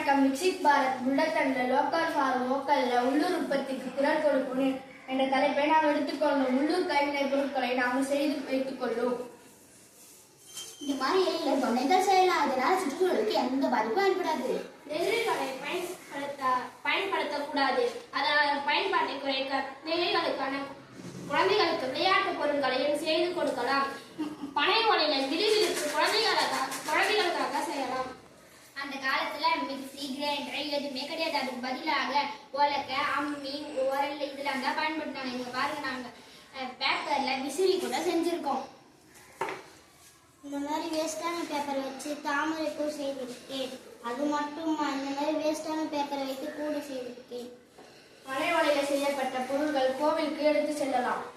வணக்கம். Viksit Bharat bullet local for லோக்கல்ல உள்ளூர் உற்பத்திக்கு குரல் கொடுக்கணும் என்ற தலைப்பை நாம் எடுத்துக்கொள்ளும். உள்ளூர் கைவினைப் பொருட்களை நாம் செய்து வைத்துக் கொள்ளும். இந்த மாதிரி ஏரியில் தொன்னைகள் செய்யலாம். அதனால சுற்றுச்சூழலுக்கு எந்த பாதிப்பும் ஏற்படாது. நெகிழிகளை பயன்படுத்தக்கூடாது. அதனால் பயன்பாட்டை குறைக்க நெகிழிகளுக்கான குழந்தைகளுக்கு விளையாட்டு பொருட்களையும் செய்து கொடுக்கலாம். பனை ஓலையில விடுவிற்கு குழந்தைகளுக்காக செய்யலாம். அந்த காலத்துல மிக்சி கிரைண்டர் எதுவுமே கிடையாது. அதுக்கு பதிலாக உலக்கை, அம்மி, உரல் இதெல்லாம் தான் பயன்படுத்தினாங்க. இங்க பாருங்க, நாங்க பேப்பர்ல விசிறி கூட செஞ்சிருக்கோம். இந்த மாதிரி வேஸ்டான பேப்பர் வச்சு தாமரை பூ செய்திருக்கேன். அது மட்டுமா, இந்த மாதிரி வேஸ்டான பேப்பரை வைத்து கூட செய்திருக்கேன். பனை ஓலையில செய்யப்பட்ட பொருட்கள் கோவிலுக்கு எடுத்து செல்லலாம்.